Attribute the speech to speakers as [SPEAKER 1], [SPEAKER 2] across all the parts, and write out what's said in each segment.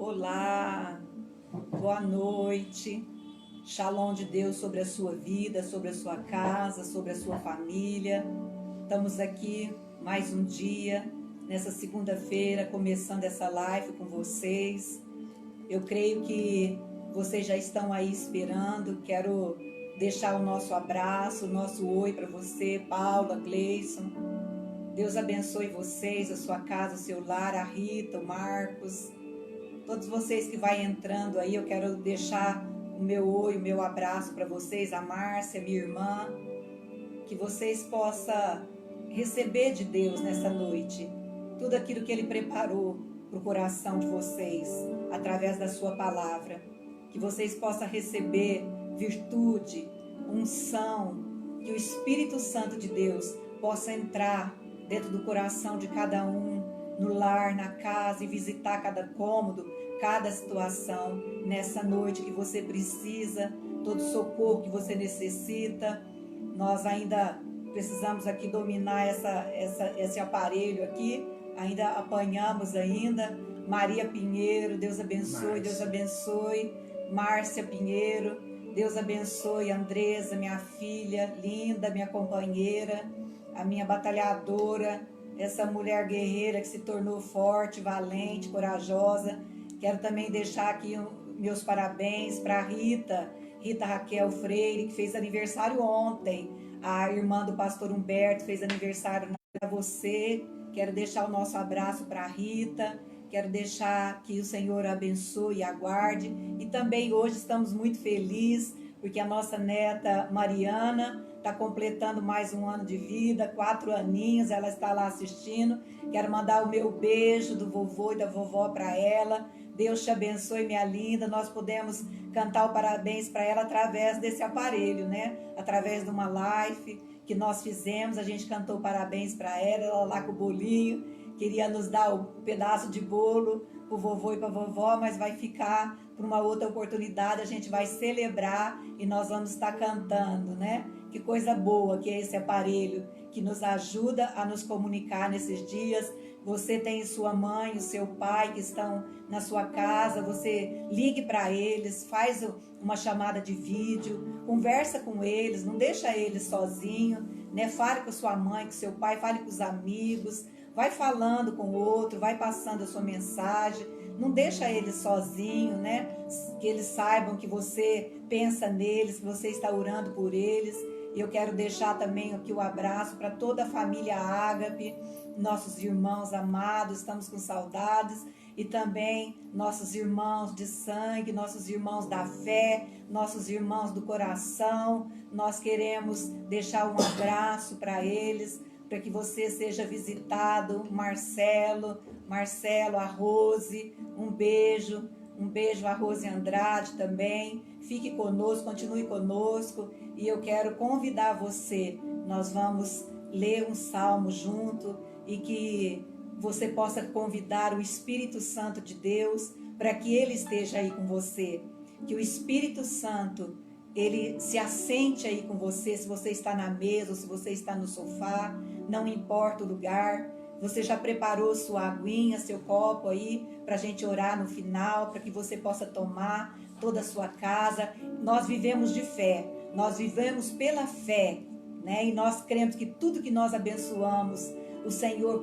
[SPEAKER 1] Olá, boa noite, Shalom de Deus sobre a sua vida, sobre a sua casa, sobre a sua família. Estamos aqui mais um dia, nessa segunda-feira, começando essa live com vocês. Eu creio que vocês já estão aí esperando. Quero deixar o nosso abraço, o nosso oi para você, Paula, Gleison. Deus abençoe vocês, a sua casa, o seu lar, a Rita, o Marcos. Todos vocês que vai entrando aí, eu quero deixar o meu oi, o meu abraço para vocês, a Márcia, minha irmã, que vocês possam receber de Deus nessa noite tudo aquilo que Ele preparou para o coração de vocês, através da sua palavra, que vocês possam receber virtude, unção, que o Espírito Santo de Deus possa entrar dentro do coração de cada um, no lar, na casa, e visitar cada cômodo, cada situação, nessa noite que você precisa, todo socorro que você necessita. Nós ainda precisamos aqui dominar esse aparelho aqui, ainda apanhamos ainda. Maria Pinheiro, Deus abençoe, Deus abençoe. Márcia Pinheiro, Deus abençoe. Andresa, minha filha linda, minha companheira, a minha batalhadora, essa mulher guerreira que se tornou forte, valente, corajosa. Quero também deixar aqui meus parabéns para a Rita Raquel Freire, que fez aniversário ontem. A irmã do pastor Humberto fez aniversário para você. Quero deixar o nosso abraço para a Rita. Quero deixar que o Senhor abençoe e aguarde. E também hoje estamos muito felizes, porque a nossa neta Mariana está completando mais um ano de vida, 4 aninhos, ela está lá assistindo. Quero mandar o meu beijo do vovô e da vovó para ela. Deus te abençoe, minha linda. Nós podemos cantar o parabéns para ela através desse aparelho, né? Através de uma live que nós fizemos, a gente cantou parabéns para ela lá com o bolinho. Queria nos dar um pedaço de bolo para o vovô e para a vovó, mas vai ficar para uma outra oportunidade. A gente vai celebrar e nós vamos estar cantando, né? Que coisa boa que é esse aparelho que nos ajuda a nos comunicar nesses dias. Você tem sua mãe, o seu pai que estão na sua casa, você ligue para eles, faz uma chamada de vídeo, conversa com eles, não deixa eles sozinhos, né? Fale com sua mãe, com seu pai, fale com os amigos, vai falando com o outro, vai passando a sua mensagem, não deixa eles sozinhos, né? Que eles saibam que você pensa neles, que você está orando por eles. E eu quero deixar também aqui o abraço para toda a família Ágape, nossos irmãos amados, estamos com saudades, e também nossos irmãos de sangue, nossos irmãos da fé, nossos irmãos do coração. Nós queremos deixar um abraço para eles, para que você seja visitado. Marcelo, a Rose, um beijo a Rose Andrade também. Fique conosco, continue conosco, e eu quero convidar você. Nós vamos ler um salmo junto, e que você possa convidar o Espírito Santo de Deus para que ele esteja aí com você, que o Espírito Santo ele se assente aí com você, se você está na mesa ou se você está no sofá, não importa o lugar. Você já preparou sua aguinha, seu copo aí, para a gente orar no final, para que você possa tomar toda a sua casa. Nós vivemos de fé, nós vivemos pela fé, né? E nós cremos que tudo que nós abençoamos, o Senhor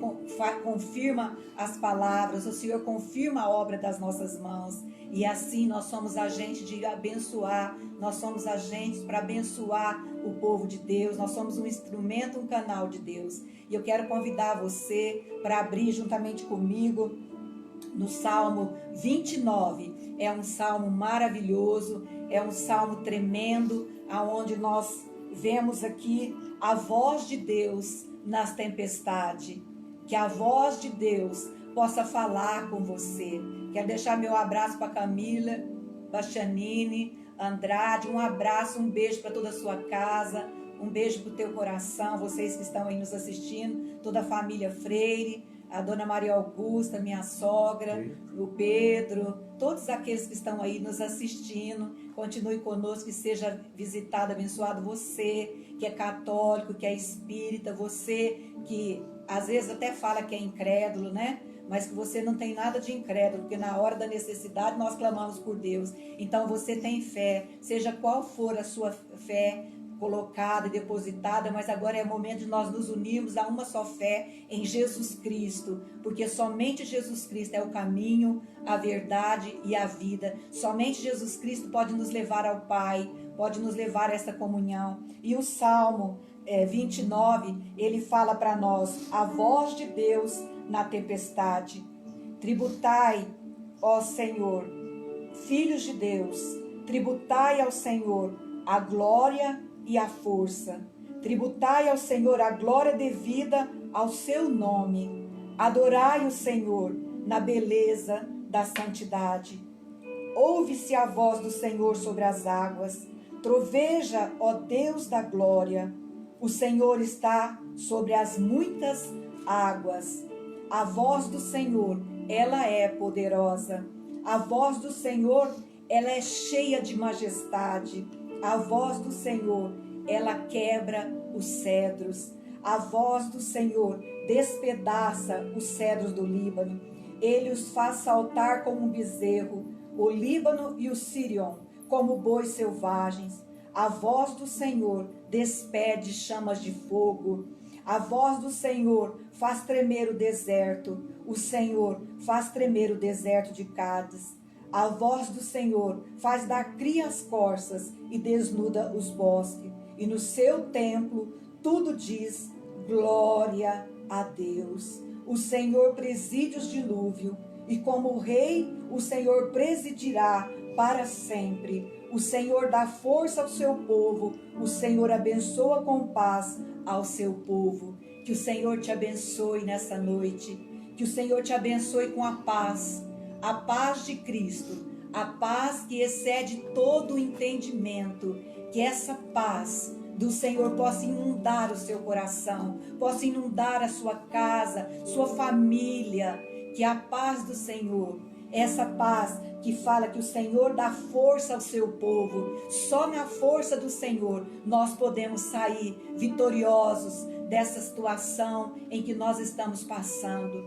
[SPEAKER 1] confirma as palavras, o Senhor confirma a obra das nossas mãos. E assim nós somos agentes de abençoar, nós somos agentes para abençoar o povo de Deus, nós somos um instrumento, um canal de Deus. E eu quero convidar você para abrir juntamente comigo no Salmo 29. É um salmo maravilhoso, é um salmo tremendo, aonde nós vemos aqui a voz de Deus nas tempestades. Que a voz de Deus possa falar com você. Quero deixar meu abraço para Camila Bastianini Andrade, um abraço, um beijo para toda a sua casa, um beijo para o teu coração, vocês que estão aí nos assistindo, toda a família Freire, a dona Maria Augusta, minha sogra, o Pedro, todos aqueles que estão aí nos assistindo. Continue conosco, que seja visitado, abençoado você, que é católico, que é espírita, você que às vezes até fala que é incrédulo, né? mas que você não tem nada de incrédulo, porque na hora da necessidade nós clamamos por Deus. Então você tem fé, seja qual for a sua fé colocada e depositada, mas agora é o momento de nós nos unirmos a uma só fé em Jesus Cristo, porque somente Jesus Cristo é o caminho, a verdade e a vida. Somente Jesus Cristo pode nos levar ao Pai, pode nos levar a essa comunhão. E o Salmo 29, ele fala para nós: a voz de Deus na tempestade. Tributai, ó Senhor, filhos de Deus, tributai ao Senhor a glória e a força. Tributai ao Senhor a glória devida ao seu nome. Adorai o Senhor na beleza da santidade. Ouve-se a voz do Senhor sobre as águas. Troveja, ó Deus da glória. O Senhor está sobre as muitas águas. A voz do Senhor, ela é poderosa. A voz do Senhor, ela é cheia de majestade. A voz do Senhor, ela quebra os cedros. A voz do Senhor despedaça os cedros do Líbano. Ele os faz saltar como um bezerro, o Líbano e o Sirion, como bois selvagens. A voz do Senhor despede chamas de fogo. A voz do Senhor faz tremer o deserto. O Senhor faz tremer o deserto de Cádiz. A voz do Senhor faz dar cria as corças e desnuda os bosques. E no seu templo tudo diz glória a Deus. O Senhor preside os dilúvios, e como rei o Senhor presidirá para sempre. O Senhor dá força ao seu povo, o Senhor abençoa com paz ao seu povo. Que o Senhor te abençoe nessa noite, que o Senhor te abençoe com a paz de Cristo, a paz que excede todo o entendimento. Que essa paz do Senhor possa inundar o seu coração, possa inundar a sua casa, sua família. Que a paz do Senhor, essa paz que fala que o Senhor dá força ao seu povo, só na força do Senhor nós podemos sair vitoriosos dessa situação em que nós estamos passando.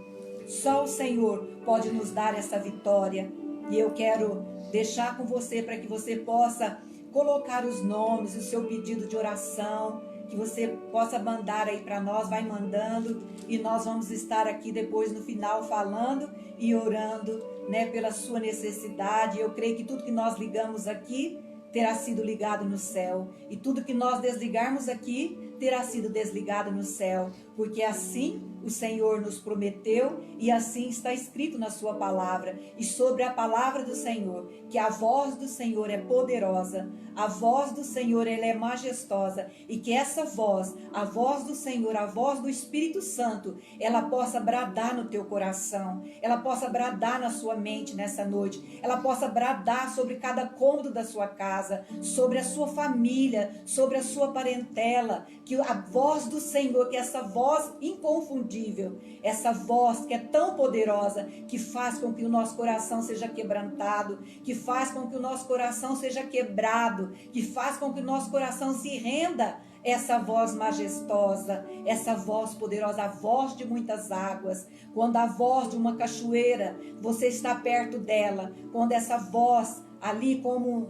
[SPEAKER 1] Só o Senhor pode nos dar essa vitória. E eu quero deixar com você para que você possa colocar os nomes, o seu pedido de oração, que você possa mandar aí para nós, vai mandando, e nós vamos estar aqui depois no final falando e orando, né, pela sua necessidade. Eu creio que tudo que nós ligamos aqui terá sido ligado no céu, e tudo que nós desligarmos aqui terá sido desligado no céu, porque assim o Senhor nos prometeu e assim está escrito na sua palavra. E sobre a palavra do Senhor, que a voz do Senhor é poderosa, a voz do Senhor ela é majestosa, e que essa voz, a voz do Senhor, a voz do Espírito Santo, ela possa bradar no teu coração, ela possa bradar na sua mente nessa noite, ela possa bradar sobre cada cômodo da sua casa, sobre a sua família, sobre a sua parentela. Que a voz do Senhor, que essa voz inconfundível, essa voz que é tão poderosa, que faz com que o nosso coração seja quebrantado, que faz com que o nosso coração seja quebrado, que faz com que o nosso coração se renda, essa voz majestosa, essa voz poderosa, a voz de muitas águas. Quando a voz de uma cachoeira, você está perto dela, quando essa voz ali como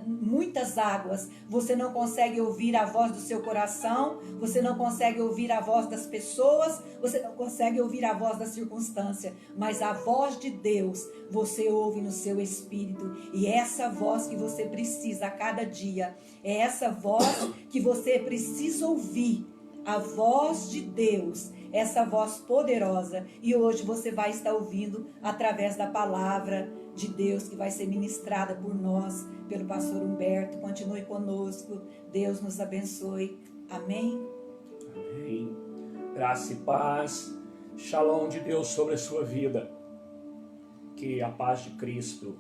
[SPEAKER 1] muitas águas, você não consegue ouvir a voz do seu coração, você não consegue ouvir a voz das pessoas, você não consegue ouvir a voz da circunstância, mas a voz de Deus você ouve no seu espírito. E é essa voz que você precisa a cada dia, é essa voz que você precisa ouvir, a voz de Deus, essa voz poderosa. E hoje você vai estar ouvindo através da palavra de Deus que vai ser ministrada por nós, pelo pastor Humberto. Continue conosco, Deus nos abençoe, amém?
[SPEAKER 2] Amém. Graça e paz, shalom de Deus sobre a sua vida. Que a paz de Cristo,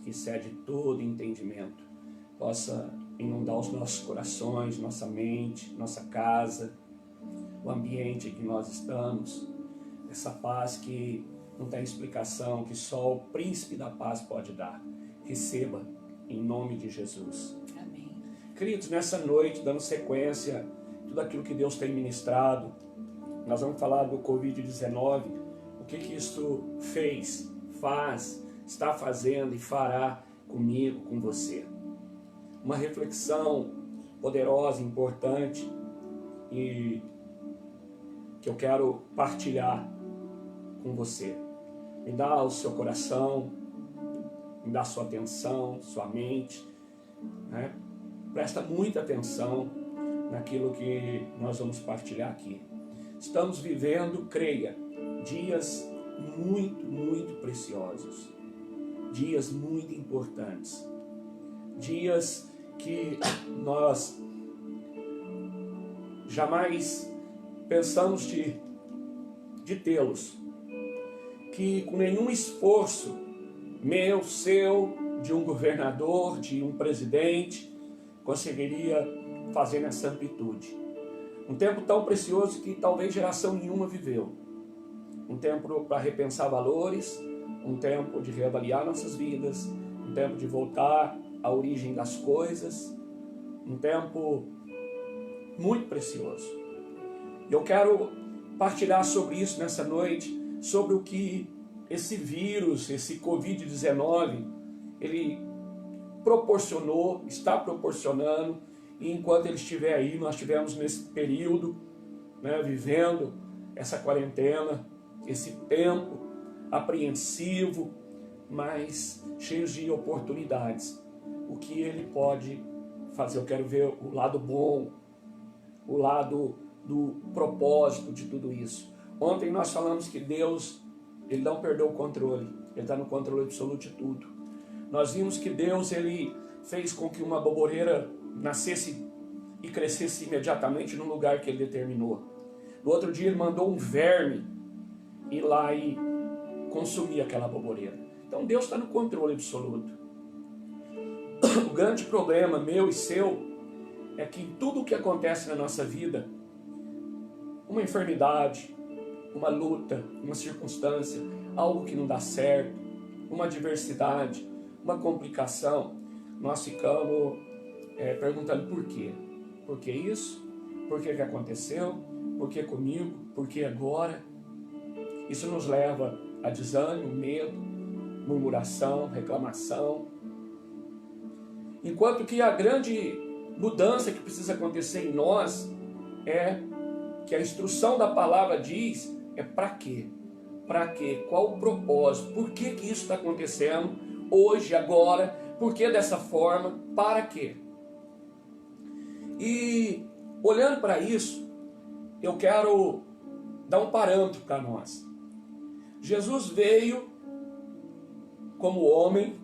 [SPEAKER 2] que excede todo entendimento, possa inundar os nossos corações, nossa mente, nossa casa, o ambiente em que nós estamos. Essa paz que não tem explicação, que só o príncipe da paz pode dar. Receba em nome de Jesus.
[SPEAKER 1] Amém.
[SPEAKER 2] Queridos, nessa noite, dando sequência a tudo aquilo que Deus tem ministrado, nós vamos falar do Covid-19, o o que isso fez, faz, está fazendo e fará comigo, com você. Uma reflexão poderosa, importante e que eu quero partilhar com você. Me dá o seu coração, me dá sua atenção, sua mente, né? Presta muita atenção naquilo que nós vamos partilhar aqui. Estamos vivendo, creia, dias muito, muito preciosos, dias muito importantes, dias que nós jamais pensamos de tê-los, que com nenhum esforço meu, seu, de um governador, de um presidente, conseguiria fazer nessa amplitude. Um tempo tão precioso que talvez geração nenhuma viveu. Um tempo para repensar valores, um tempo de reavaliar nossas vidas, um tempo de voltar à origem das coisas, um tempo muito precioso. Eu quero partilhar sobre isso nessa noite, sobre o que esse vírus, esse Covid-19, ele proporcionou, está proporcionando, e enquanto ele estiver aí, nós estivemos nesse período, né, vivendo essa quarentena, esse tempo apreensivo, mas cheio de oportunidades. O que ele pode fazer? Eu quero ver o lado bom, o lado do propósito de tudo isso. Ontem nós falamos que Deus, ele não perdeu o controle, ele está no controle absoluto de tudo. Nós vimos que Deus, ele fez com que uma boboreira nascesse e crescesse imediatamente no lugar que ele determinou. No outro dia ele mandou um verme ir lá e consumir aquela boboreira. Então Deus está no controle absoluto. O grande problema meu e seu é que em tudo o que acontece na nossa vida, uma enfermidade, uma luta, uma circunstância, algo que não dá certo, uma adversidade, uma complicação, nós ficamos perguntando por quê? Por que isso? Por que aconteceu? Por que comigo? Por que agora? Isso nos leva a desânimo, medo, murmuração, reclamação. Enquanto que a grande mudança que precisa acontecer em nós é que a instrução da palavra diz é para quê? Para quê? Qual o propósito? Por que isso está acontecendo hoje, agora? Por que dessa forma? Para quê? E olhando para isso, eu quero dar um parâmetro para nós. Jesus veio como homem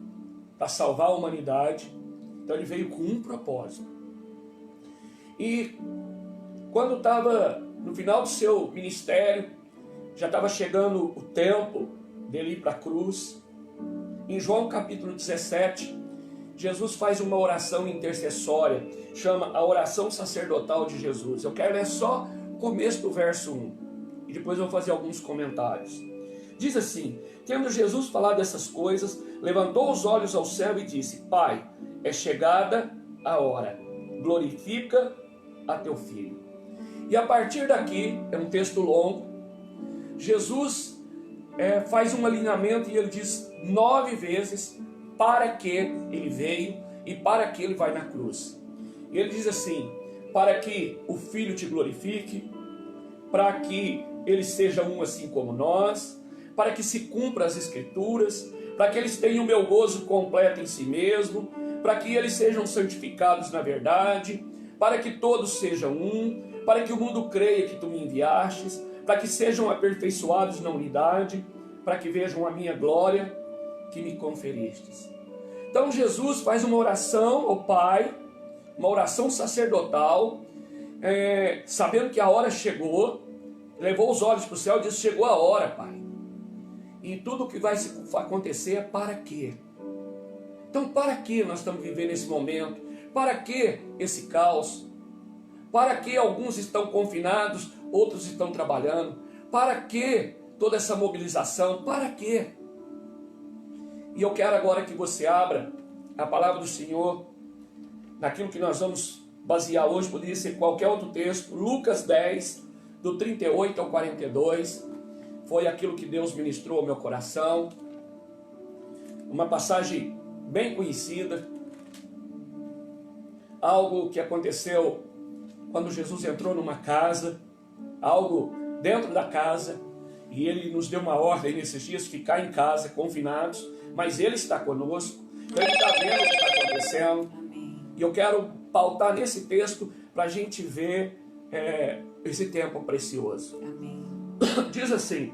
[SPEAKER 2] para salvar a humanidade, então ele veio com um propósito. E quando estava no final do seu ministério, já estava chegando o tempo dele ir para a cruz. Em João capítulo 17, Jesus faz uma oração intercessória, chama a oração sacerdotal de Jesus. Eu quero ler só o começo do verso 1, e depois eu vou fazer alguns comentários. Diz assim: tendo Jesus falado essas coisas, levantou os olhos ao céu e disse: Pai, é chegada a hora, glorifica a teu Filho. E a partir daqui, é um texto longo, Jesus faz um alinhamento e ele diz 9 vezes para que ele veio e para que ele vai na cruz. E ele diz assim: para que o Filho te glorifique, para que ele seja um assim como nós, para que se cumpra as Escrituras, para que eles tenham o meu gozo completo em si mesmo, para que eles sejam santificados na verdade, para que todos sejam um, para que o mundo creia que tu me enviastes, para que sejam aperfeiçoados na unidade, para que vejam a minha glória que me conferistes. Então Jesus faz uma oração ao Pai, uma oração sacerdotal, sabendo que a hora chegou, levou os olhos para o céu e disse: chegou a hora, Pai. E tudo o que vai acontecer é para quê? Então para que nós estamos vivendo esse momento? Para que esse caos? Para que alguns estão confinados, outros estão trabalhando? Para que toda essa mobilização? Para quê? E eu quero agora que você abra a palavra do Senhor naquilo que nós vamos basear hoje. Poderia ser qualquer outro texto. Lucas 10, do 38 ao 42. foi aquilo que Deus ministrou ao meu coração. Uma passagem bem conhecida, algo que aconteceu quando Jesus entrou numa casa, algo dentro da casa, e Ele nos deu uma ordem nesses dias, ficar em casa, confinados, mas Ele está conosco, Ele está vendo o que está acontecendo, e eu quero pautar nesse texto para a gente ver esse tempo precioso.
[SPEAKER 1] Amém.
[SPEAKER 2] Diz assim: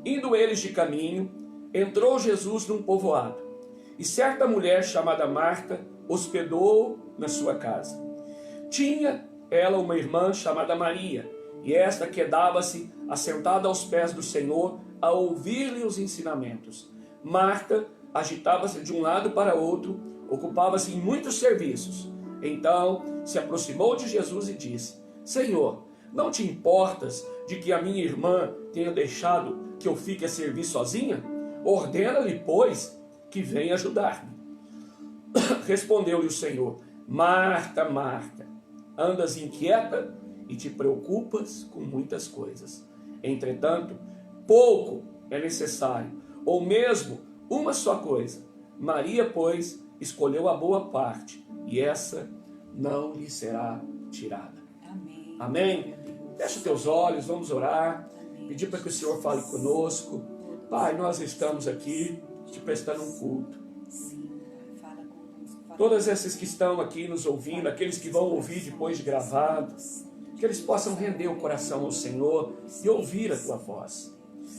[SPEAKER 2] indo eles de caminho, entrou Jesus num povoado, e certa mulher chamada Marta hospedou na sua casa. Tinha ela uma irmã chamada Maria, e esta quedava-se assentada aos pés do Senhor a ouvir-lhe os ensinamentos. Marta agitava-se de um lado para outro, ocupava-se em muitos serviços. Então se aproximou de Jesus e disse: Senhor, não te importas de que a minha irmã tenha deixado que eu fique a servir sozinha? Ordena-lhe, pois, que venha ajudar-me. Respondeu-lhe o Senhor: Marta, Marta, andas inquieta e te preocupas com muitas coisas. Entretanto, pouco é necessário, ou mesmo uma só coisa. Maria, pois, escolheu a boa parte, e essa não lhe será tirada.
[SPEAKER 1] Amém.
[SPEAKER 2] Amém? Fecha os teus olhos, vamos orar, pedir para que o Senhor fale conosco. Pai, nós estamos aqui te prestando um culto.
[SPEAKER 1] Sim, fala conosco.
[SPEAKER 2] Todas essas que estão aqui nos ouvindo, aqueles que vão ouvir depois de gravado, que eles possam render o coração ao Senhor e ouvir a tua voz.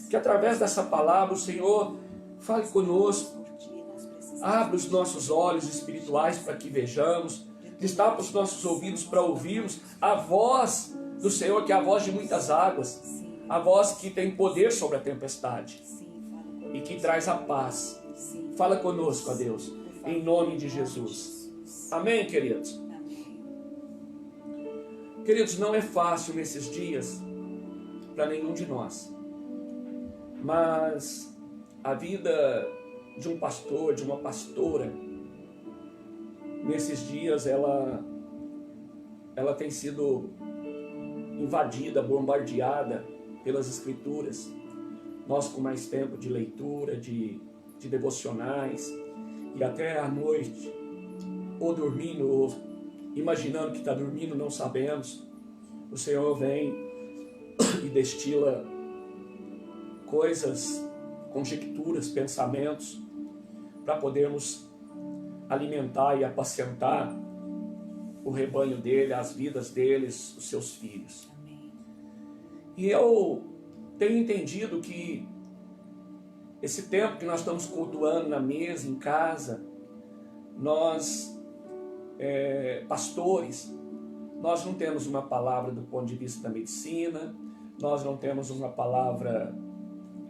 [SPEAKER 2] Que através dessa palavra o Senhor fale conosco, abra os nossos olhos espirituais para que vejamos, destapa os nossos ouvidos para ouvirmos a voz do Senhor, que é a voz de muitas águas, a voz que tem poder sobre a tempestade e que traz a paz. Fala conosco, ó Deus, em nome de Jesus. Amém, queridos? Queridos, não é fácil nesses dias para nenhum de nós, mas a vida de um pastor, de uma pastora, nesses dias ela tem sido invadida, bombardeada pelas Escrituras. Nós com mais tempo de leitura, de devocionais, e até à noite, ou dormindo, ou imaginando que está dormindo, não sabemos, o Senhor vem e destila coisas, conjecturas, pensamentos, para podermos alimentar e apacentar o rebanho dele, as vidas deles, os seus filhos. E eu tenho entendido que esse tempo que nós estamos cultuando na mesa, em casa, nós, pastores, nós não temos uma palavra do ponto de vista da medicina, nós não temos uma palavra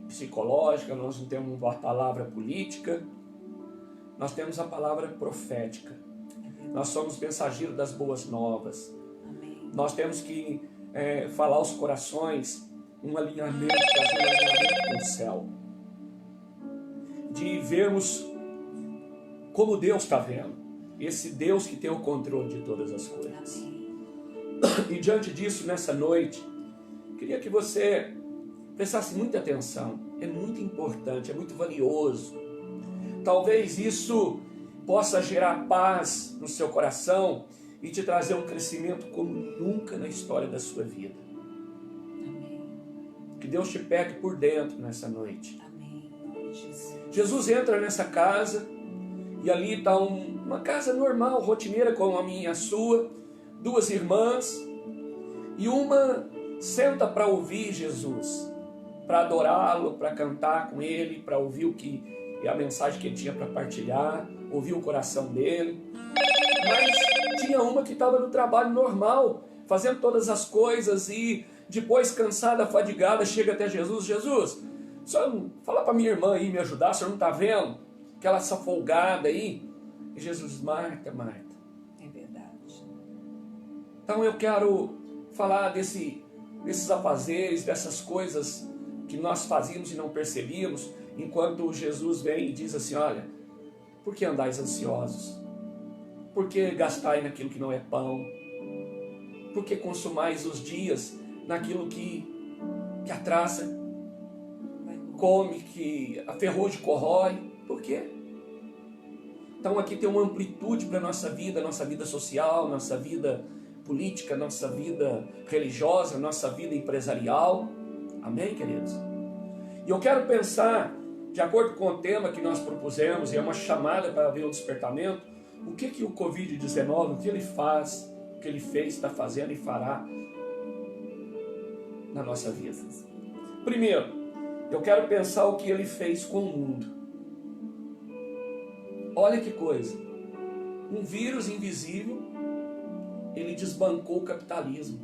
[SPEAKER 2] psicológica, nós não temos uma palavra política, nós temos a palavra profética. Nós somos mensageiros das boas novas. Nós temos que falar aos corações um alinhamento, fazer um alinhamento com o céu. De vermos como Deus está vendo. Esse Deus que tem o controle de todas as coisas. E diante disso, nessa noite, queria que você prestasse muita atenção. É muito importante, é muito valioso. Talvez isso possa gerar paz no seu coração e te trazer um crescimento como nunca na história da sua vida. Que Deus te pegue por dentro nessa noite. Jesus entra nessa casa e ali está uma casa normal, rotineira como a minha e a sua, duas irmãs, e uma senta para ouvir Jesus, para adorá-lo, para cantar com ele, para ouvir o que é a mensagem que ele tinha para partilhar, ouvir o coração dele. Mas tinha uma que estava no trabalho normal, fazendo todas as coisas, e depois cansada, fadigada, chega até Jesus: Jesus, só fala para minha irmã aí me ajudar, o senhor não está vendo? Aquela essa folgada aí. E Jesus: Marta, Marta.
[SPEAKER 1] É verdade.
[SPEAKER 2] Então eu quero falar desses afazeres, dessas coisas que nós fazíamos e não percebíamos, enquanto Jesus vem e diz assim: olha, por que andais ansiosos? Por que gastai naquilo que não é pão? Por que consumais os dias naquilo que a traça come, que a ferrugem corrói. Por quê? Então aqui tem uma amplitude para a nossa vida social, nossa vida política, nossa vida religiosa, nossa vida empresarial. Amém, queridos? E eu quero pensar, de acordo com o tema que nós propusemos, e é uma chamada para haver um despertamento, o que o Covid-19, o que ele faz, o que ele fez, está fazendo e fará na nossa vida. Primeiro, eu quero pensar o que ele fez com o mundo. Olha que coisa. Um vírus invisível, ele desbancou o capitalismo.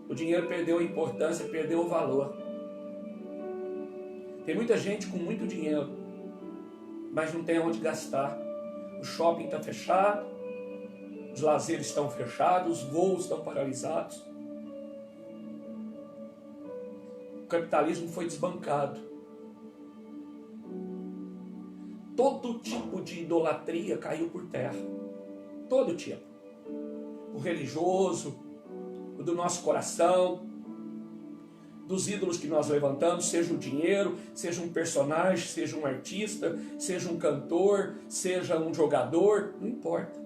[SPEAKER 2] O dinheiro perdeu a importância, perdeu o valor. Tem muita gente com muito dinheiro, mas não tem onde gastar. O shopping está fechado, os lazeres estão fechados, os voos estão paralisados. O capitalismo foi desbancado. Todo tipo de idolatria caiu por terra. Todo tipo. O religioso, o do nosso coração, dos ídolos que nós levantamos, seja o dinheiro, seja um personagem, seja um artista, seja um cantor, seja um jogador, não importa.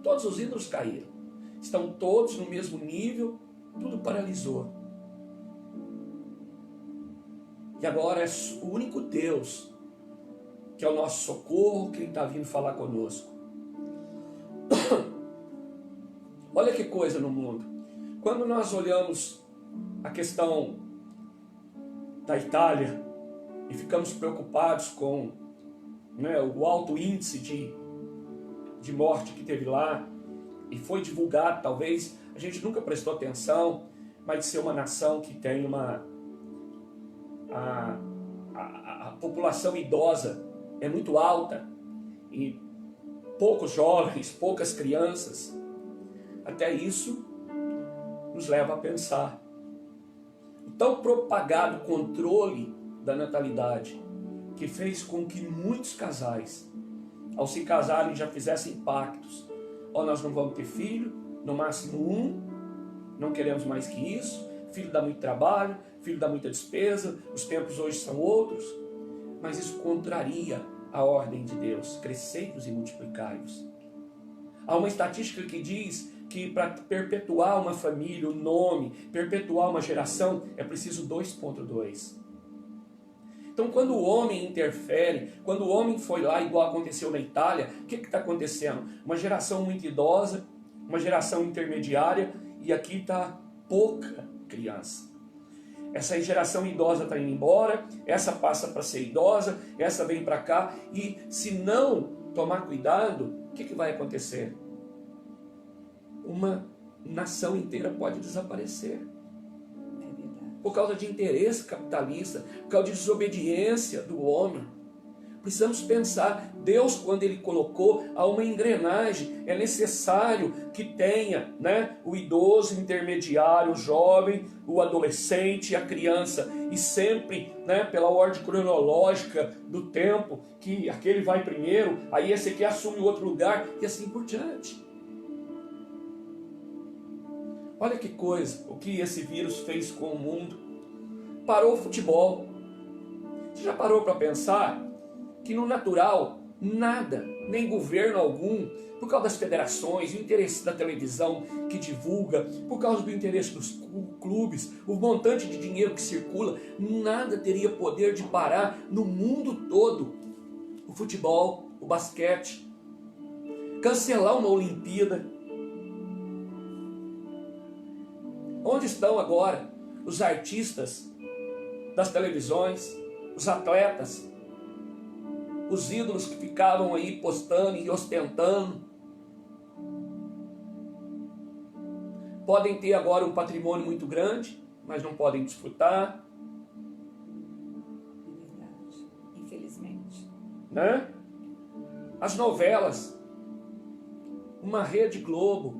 [SPEAKER 2] Todos os ídolos caíram. Estão todos no mesmo nível, tudo paralisou. E agora é o único Deus que é o nosso socorro, que Ele está vindo falar conosco. Olha que coisa no mundo. Quando nós olhamos a questão da Itália e ficamos preocupados com, né, o alto índice de morte que teve lá, e foi divulgado, talvez, a gente nunca prestou atenção, mas de ser uma nação que tem a população idosa é muito alta, e poucos jovens, poucas crianças. Até isso nos leva a pensar. O tão propagado controle da natalidade, que fez com que muitos casais, ao se casarem, já fizessem pactos. Nós não vamos ter filho, no máximo um, não queremos mais que isso, filho dá muito trabalho, filho dá muita despesa, os tempos hoje são outros. Mas isso contraria a ordem de Deus, crescei-vos e multiplicai-vos. Há uma estatística que diz que para perpetuar uma família, o nome, perpetuar uma geração, é preciso 2,2. Então quando o homem interfere, quando o homem foi lá, igual aconteceu na Itália, o que está acontecendo? Uma geração muito idosa, uma geração intermediária, e aqui está pouca criança. Essa geração idosa está indo embora, essa passa para ser idosa, essa vem para cá, e se não tomar cuidado, o que vai acontecer? Uma nação inteira pode desaparecer. Por causa de interesse capitalista, por causa de desobediência do homem. Precisamos pensar, Deus, quando Ele colocou a uma engrenagem, é necessário que tenha, né, o idoso, o intermediário, o jovem, o adolescente e a criança. E sempre, né, pela ordem cronológica do tempo, que aquele vai primeiro, aí esse aqui assume outro lugar, e assim por diante. Olha que coisa, o que esse vírus fez com o mundo. Parou o futebol. Você já parou para pensar que no natural, nada, nem governo algum, por causa das federações, o interesse da televisão que divulga, por causa do interesse dos clubes, o montante de dinheiro que circula, nada teria poder de parar no mundo todo o futebol, o basquete, cancelar uma Olimpíada. Onde estão agora os artistas das televisões, os atletas, os ídolos que ficavam aí postando e ostentando? Podem ter agora um patrimônio muito grande, mas não podem desfrutar.
[SPEAKER 1] É verdade, infelizmente.
[SPEAKER 2] Né? As novelas, uma Rede Globo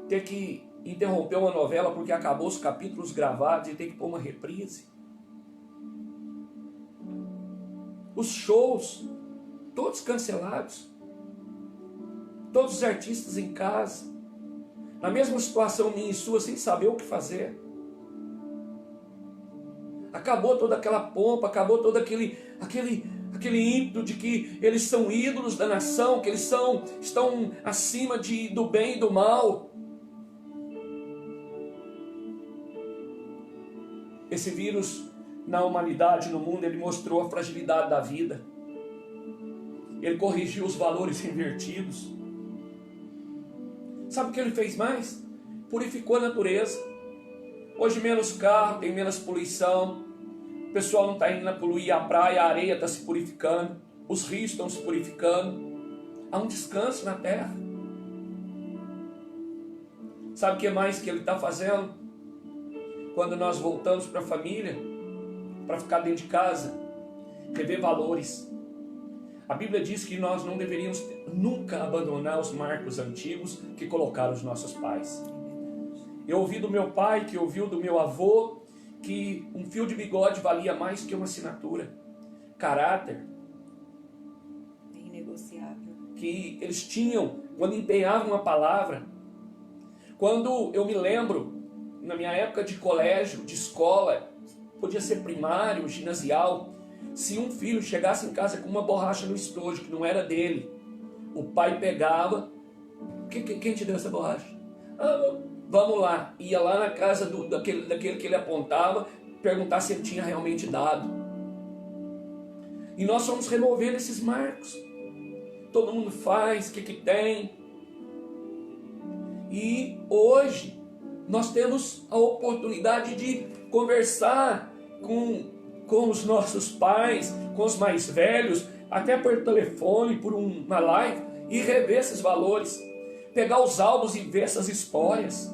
[SPEAKER 2] ter que interromper uma novela porque acabou os capítulos gravados e tem que pôr uma reprise. Os shows, todos cancelados. Todos os artistas em casa, na mesma situação minha e sua, sem saber o que fazer. Acabou toda aquela pompa, acabou todo aquele ímpeto de que eles são ídolos da nação, que eles estão acima do bem e do mal. Esse vírus na humanidade, no mundo, ele mostrou a fragilidade da vida. Ele corrigiu os valores invertidos. Sabe o que ele fez mais? Purificou a natureza. Hoje menos carro, tem menos poluição. O pessoal não está indo poluir a praia, a areia está se purificando. Os rios estão se purificando. Há um descanso na terra. Sabe o que mais que ele está fazendo? Quando nós voltamos para a família, para ficar dentro de casa, rever valores. A Bíblia diz que nós não deveríamos nunca abandonar os marcos antigos que colocaram os nossos pais. Eu ouvi do meu pai, que ouviu do meu avô, que um fio de bigode valia mais que uma assinatura. Caráter.
[SPEAKER 1] Inegociável.
[SPEAKER 2] Que eles tinham quando empenhavam a palavra. Quando eu me lembro, na minha época de colégio, de escola, podia ser primário, ginasial, se um filho chegasse em casa com uma borracha no estojo que não era dele, o pai pegava, quem te deu essa borracha? Vamos lá, ia lá na casa daquele que ele apontava, perguntar se ele tinha realmente dado. E nós fomos removendo esses marcos. Todo mundo faz, o que tem. E hoje nós temos a oportunidade de conversar com os nossos pais, com os mais velhos, até por telefone, por uma live, e rever esses valores. Pegar os álbuns e ver essas histórias.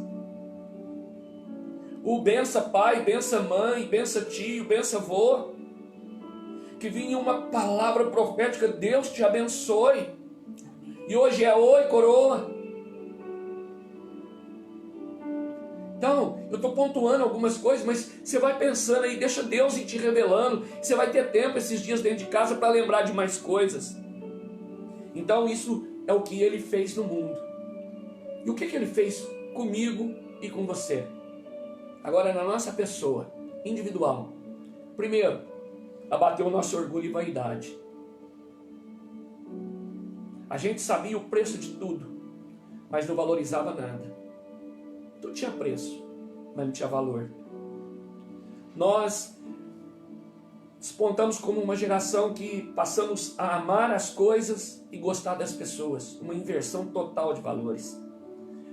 [SPEAKER 2] O bença pai, bença mãe, bença tio, bença avô. Que vinha uma palavra profética, Deus te abençoe. E hoje é oi, coroa. Então, eu estou pontuando algumas coisas, mas você vai pensando aí, deixa Deus ir te revelando. Você vai ter tempo esses dias dentro de casa para lembrar de mais coisas. Então, isso é o que ele fez no mundo. E o que ele fez comigo e com você? Agora, na nossa pessoa, individual. Primeiro, abateu o nosso orgulho e vaidade. A gente sabia o preço de tudo, mas não valorizava nada. Tudo tinha preço, mas não tinha valor. Nós despontamos como uma geração que passamos a amar as coisas e gostar das pessoas. Uma inversão total de valores.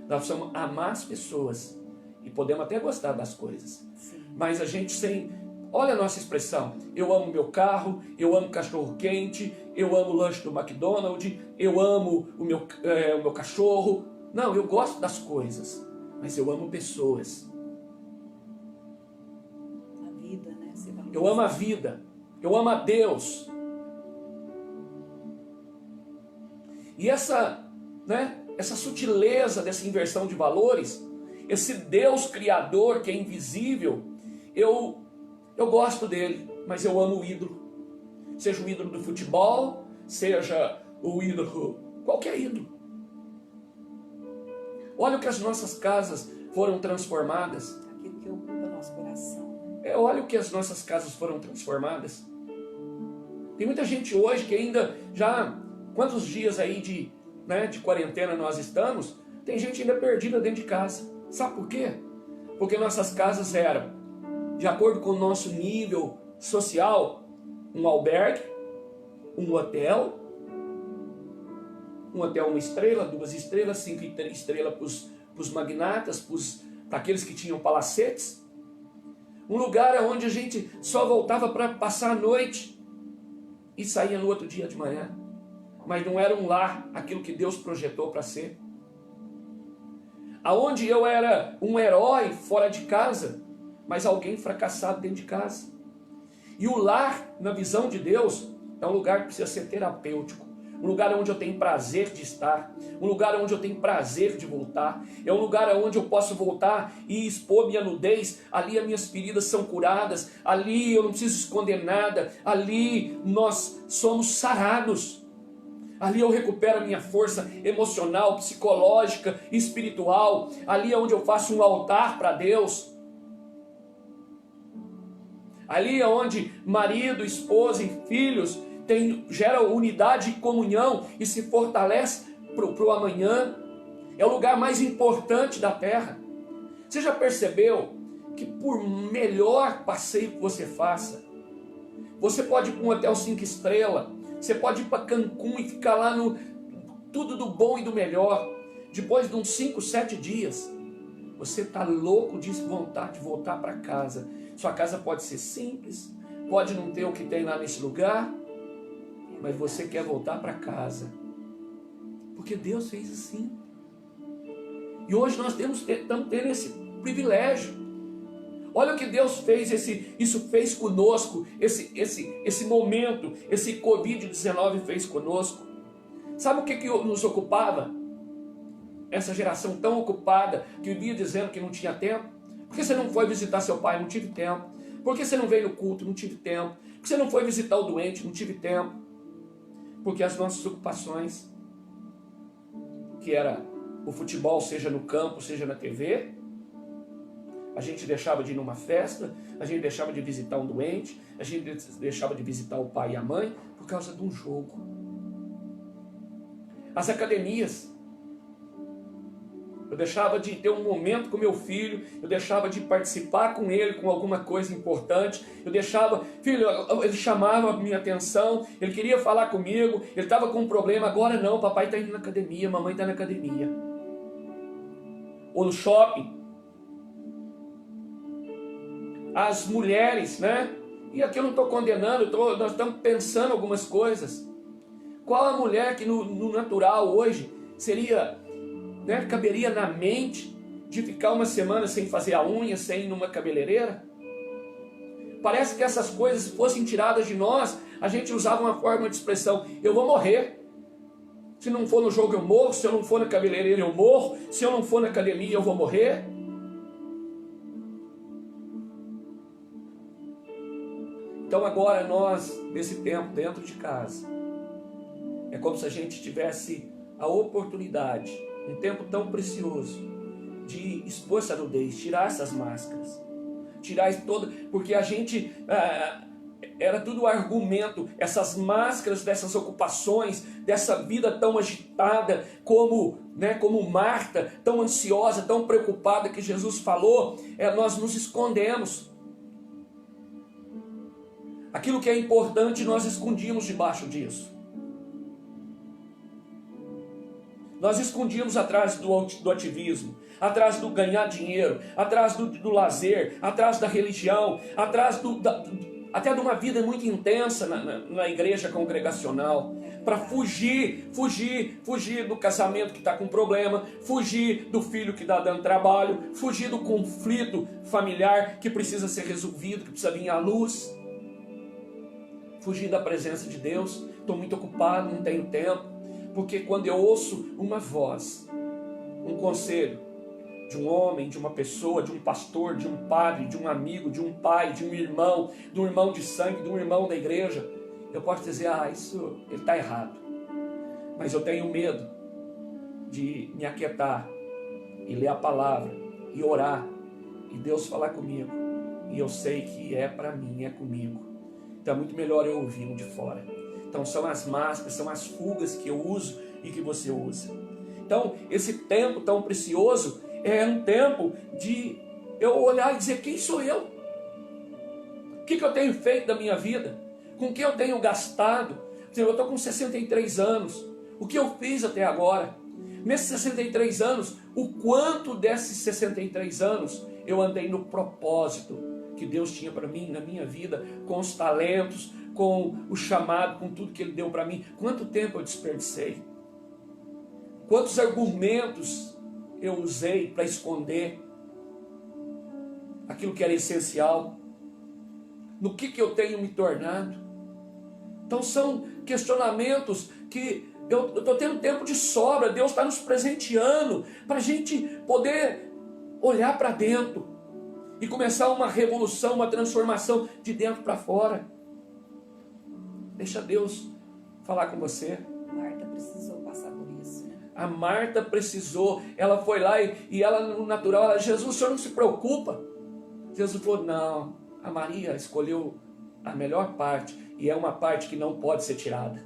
[SPEAKER 2] Nós precisamos amar as pessoas e podemos até gostar das coisas.
[SPEAKER 1] Sim. Mas
[SPEAKER 2] a gente sem... Olha a nossa expressão. Eu amo meu carro, eu amo cachorro quente, eu amo o lanche do McDonald's, eu amo o meu cachorro. Não, eu gosto das coisas. Mas eu amo pessoas.
[SPEAKER 1] A vida, né?
[SPEAKER 2] Eu amo a vida. Eu amo a Deus. E essa sutileza dessa inversão de valores, esse Deus criador que é invisível, eu gosto dele, mas eu amo o ídolo. Seja o ídolo do futebol, seja o ídolo, qualquer ídolo. Olha o que as nossas casas foram transformadas.
[SPEAKER 1] Aquilo que ocupa nosso coração.
[SPEAKER 2] Olha o que as nossas casas foram transformadas. Tem muita gente hoje que ainda já... Quantos dias aí de quarentena nós estamos? Tem gente ainda perdida dentro de casa. Sabe por quê? Porque nossas casas eram, de acordo com o nosso nível social, um albergue, um hotel 1 estrela, 2 estrelas, 5 estrelas para os magnatas, para aqueles que tinham palacetes. Um lugar onde a gente só voltava para passar a noite e saía no outro dia de manhã. Mas não era um lar, aquilo que Deus projetou para ser. Aonde eu era um herói fora de casa, mas alguém fracassado dentro de casa. E o lar, na visão de Deus, é um lugar que precisa ser terapêutico. Um lugar onde eu tenho prazer de estar, um lugar onde eu tenho prazer de voltar, é um lugar onde eu posso voltar e expor minha nudez, ali as minhas feridas são curadas, ali eu não preciso esconder nada, ali nós somos sarados, ali eu recupero a minha força emocional, psicológica, espiritual, ali é onde eu faço um altar para Deus, Ali é onde marido, esposa e filhos gera unidade e comunhão e se fortalece para o amanhã. É o lugar mais importante da terra. Você já percebeu que por melhor passeio que você faça, você pode ir para um hotel 5 estrelas, você pode ir para Cancún e ficar lá no tudo do bom e do melhor. Depois de uns 5, 7 dias, você está louco de vontade de voltar para casa. Sua casa pode ser simples, pode não ter o que tem lá nesse lugar, mas você quer voltar para casa. Porque Deus fez assim. E hoje nós estamos tendo esse privilégio. Olha o que Deus fez, isso fez conosco, esse momento, esse Covid-19 fez conosco. Sabe o que nos ocupava? Essa geração tão ocupada, que vivia dizendo que não tinha tempo. Por que você não foi visitar seu pai? Não tive tempo. Por que você não veio no culto? Não tive tempo. Por que você não foi visitar o doente? Não tive tempo. Porque as nossas ocupações, que era o futebol, seja no campo, seja na TV, a gente deixava de ir numa festa, a gente deixava de visitar um doente, a gente deixava de visitar o pai e a mãe por causa de um jogo. As academias, eu deixava de ter um momento com meu filho, eu deixava de participar com ele com alguma coisa importante, eu deixava, filho, ele chamava a minha atenção, ele queria falar comigo, ele estava com um problema, agora não, papai está indo na academia, mamãe está na academia. Ou no shopping. As mulheres, né? E aqui eu não estou condenando, nós estamos pensando algumas coisas. Qual a mulher que no natural hoje seria, né, caberia na mente de ficar uma semana sem fazer a unha, sem ir numa cabeleireira? Parece que essas coisas fossem tiradas de nós, a gente usava uma forma de expressão: eu vou morrer. Se não for no jogo eu morro, se eu não for na cabeleireira eu morro, se eu não for na academia eu vou morrer. Então agora nós, nesse tempo, dentro de casa, é como se a gente tivesse a oportunidade, um tempo tão precioso, de expor essa nudez, tirar essas máscaras, tirar todo, porque a gente, era tudo argumento, essas máscaras dessas ocupações, dessa vida tão agitada, como Marta, tão ansiosa, tão preocupada que Jesus falou, nós nos escondemos. Aquilo que é importante nós escondíamos debaixo disso. Nós escondíamos atrás do ativismo, atrás do ganhar dinheiro, atrás do lazer, atrás da religião, atrás até de uma vida muito intensa na igreja congregacional, para fugir do casamento que está com problema, fugir do filho que está dando trabalho, fugir do conflito familiar que precisa ser resolvido, que precisa vir à luz. Fugir da presença de Deus, estou muito ocupado, não tenho tempo, porque quando eu ouço uma voz, um conselho de um homem, de uma pessoa, de um pastor, de um padre, de um amigo, de um pai, de um irmão de sangue, de um irmão da igreja, eu posso dizer, isso ele está errado, mas eu tenho medo de me aquietar e ler a palavra e orar e Deus falar comigo, e eu sei que é para mim, é comigo. Então é muito melhor eu ouvir um de fora. Então são as máscaras, são as fugas que eu uso e que você usa. Então esse tempo tão precioso é um tempo de eu olhar e dizer: quem sou eu? O que eu tenho feito da minha vida? Com que eu tenho gastado? Eu estou com 63 anos. O que eu fiz até agora? Nesses 63 anos, o quanto desses 63 anos eu andei no propósito que Deus tinha para mim, na minha vida, com os talentos, com o chamado, com tudo que Ele deu para mim. Quanto tempo eu desperdicei? Quantos argumentos eu usei para esconder aquilo que era essencial? No que eu tenho me tornado? Então são questionamentos que eu estou tendo tempo de sobra. Deus está nos presenteando para a gente poder olhar para dentro e começar uma revolução, uma transformação de dentro para fora. Deixa Deus falar com você.
[SPEAKER 1] Marta precisou passar por isso, né?
[SPEAKER 2] A Marta precisou, ela foi lá e ela no natural, Jesus, o senhor não se preocupa? Jesus falou, não, A Maria escolheu a melhor parte, e é uma parte que não pode ser tirada.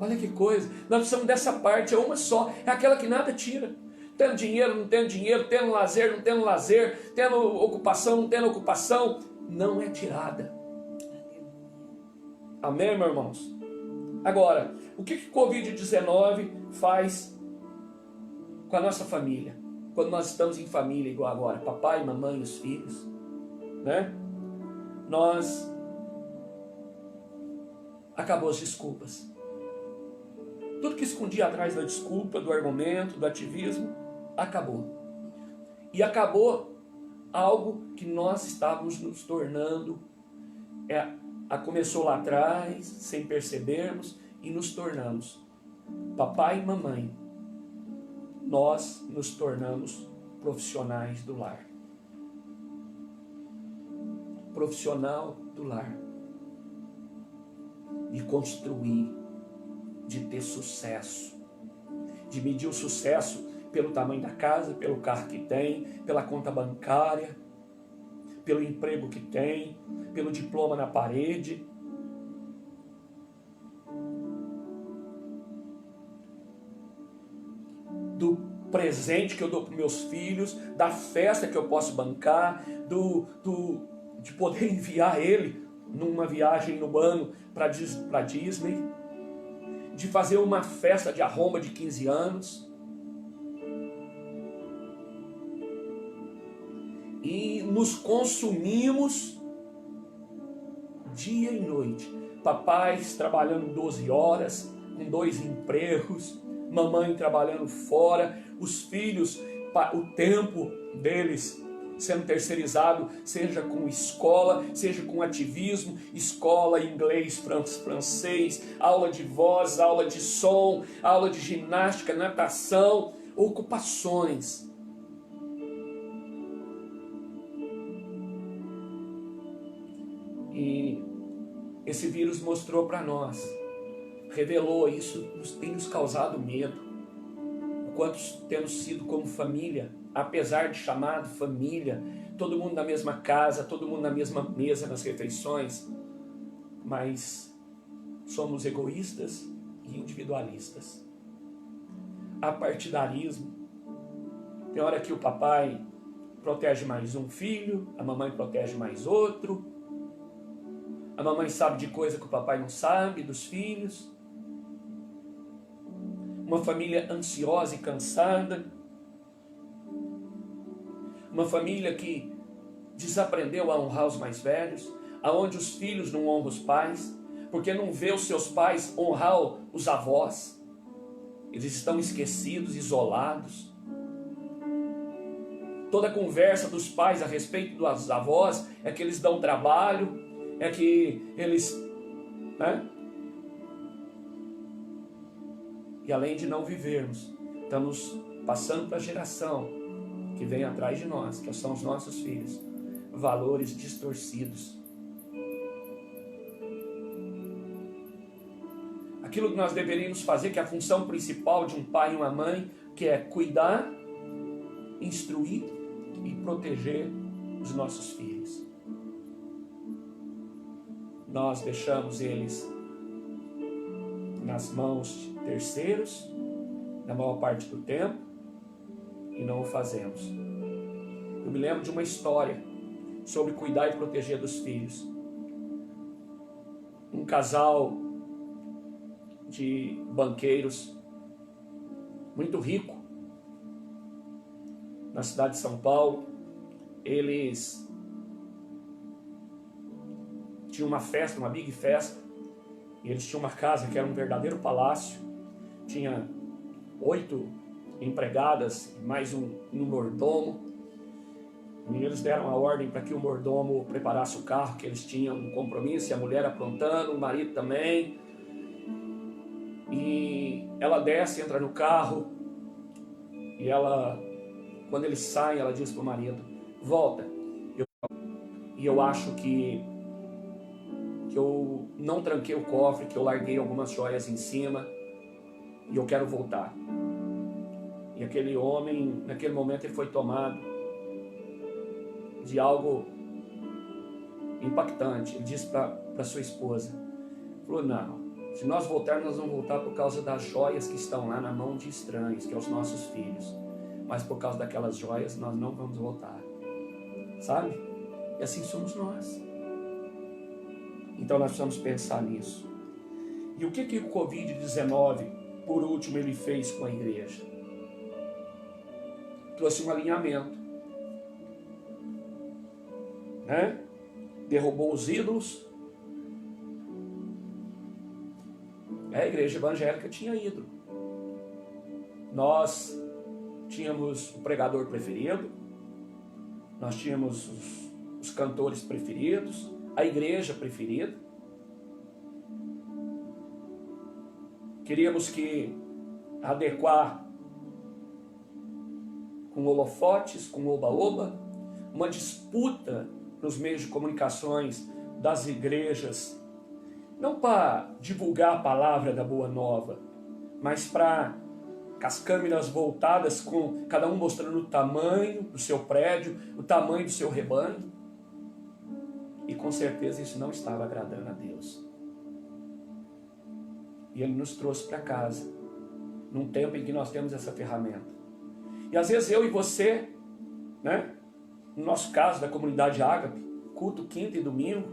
[SPEAKER 2] Olha que coisa, nós precisamos dessa parte, é uma só, é aquela que nada tira. Tendo dinheiro, não tendo dinheiro, tendo lazer, não tendo lazer, tendo ocupação, não tendo ocupação, não é tirada. Amém, meus irmãos? Agora, o que o Covid-19 faz com a nossa família? Quando nós estamos em família igual agora, papai, mamãe, os filhos, né? Acabou as desculpas. Tudo que escondia atrás da desculpa, do argumento, do ativismo, acabou. E acabou algo que nós estávamos nos tornando. Começou lá atrás, sem percebermos, e nos tornamos. Papai e mamãe, nós nos tornamos profissionais do lar. Profissional do lar. De construir, de ter sucesso, de medir o sucesso pelo tamanho da casa, pelo carro que tem, pela conta bancária, pelo emprego que tem, pelo diploma na parede. Do presente que eu dou para meus filhos, da festa que eu posso bancar, de poder enviar ele numa viagem no ano para Disney, de fazer uma festa de arromba de 15 anos. E nos consumimos dia e noite. Papais trabalhando 12 horas, com 2 empregos, mamãe trabalhando fora, os filhos, o tempo deles sendo terceirizado, seja com escola, seja com ativismo, escola, inglês, francês, aula de voz, aula de som, aula de ginástica, natação, ocupações. E esse vírus mostrou para nós, revelou isso, tem nos causado medo. O quanto temos sido como família, apesar de chamado família, todo mundo na mesma casa, todo mundo na mesma mesa nas refeições, mas somos egoístas e individualistas. Apartidarismo. Tem hora que o papai protege mais um filho, a mamãe protege mais outro, a mamãe sabe de coisa que o papai não sabe, dos filhos. Uma família ansiosa e cansada. Uma família que desaprendeu a honrar os mais velhos, aonde os filhos não honram os pais, porque não vê os seus pais honrar os avós. Eles estão esquecidos, isolados. Toda a conversa dos pais a respeito dos avós é que eles dão trabalho, é que eles... né? E além de não vivermos, estamos passando para a geração que vem atrás de nós, que são os nossos filhos, valores distorcidos. Aquilo que nós deveríamos fazer, que é a função principal de um pai e uma mãe, que é cuidar, instruir e proteger os nossos filhos. Nós deixamos eles nas mãos de terceiros, na maior parte do tempo, e não o fazemos. Eu me lembro de uma história sobre cuidar e proteger dos filhos. Um casal de banqueiros muito rico na cidade de São Paulo. Eles tinham uma festa, uma big festa, e eles tinham uma casa que era um verdadeiro palácio. Tinha 8 empregadas, mais um mordomo. E eles deram a ordem para que o mordomo preparasse o carro, que eles tinham um compromisso, e a mulher aprontando, o marido também. E ela desce, entra no carro, e ela, quando eles saem, ela diz para o marido: volta. E eu acho que eu não tranquei o cofre, que eu larguei algumas joias em cima, e eu quero voltar. E aquele homem, naquele momento, ele foi tomado de algo impactante. Ele disse para sua esposa, falou, não, se nós voltarmos, nós vamos voltar por causa das joias que estão lá na mão de estranhos, que é os nossos filhos. Mas por causa daquelas joias, nós não vamos voltar. Sabe? E assim somos nós. Então nós precisamos pensar nisso. E o que o Covid-19, por último, ele fez com a igreja? Trouxe um alinhamento. Né? Derrubou os ídolos. A igreja evangélica tinha ídolo. Nós tínhamos o pregador preferido, nós tínhamos os cantores preferidos, a igreja preferida. Queríamos que adequar com holofotes, com oba-oba, uma disputa nos meios de comunicações das igrejas, não para divulgar a palavra da boa nova, mas para com as câmeras voltadas, com cada um mostrando o tamanho do seu prédio, o tamanho do seu rebanho. E com certeza isso não estava agradando a Deus. E Ele nos trouxe para casa, num tempo em que nós temos essa ferramenta. E às vezes eu e você, né, no nosso caso da comunidade Ágape, culto quinta e domingo,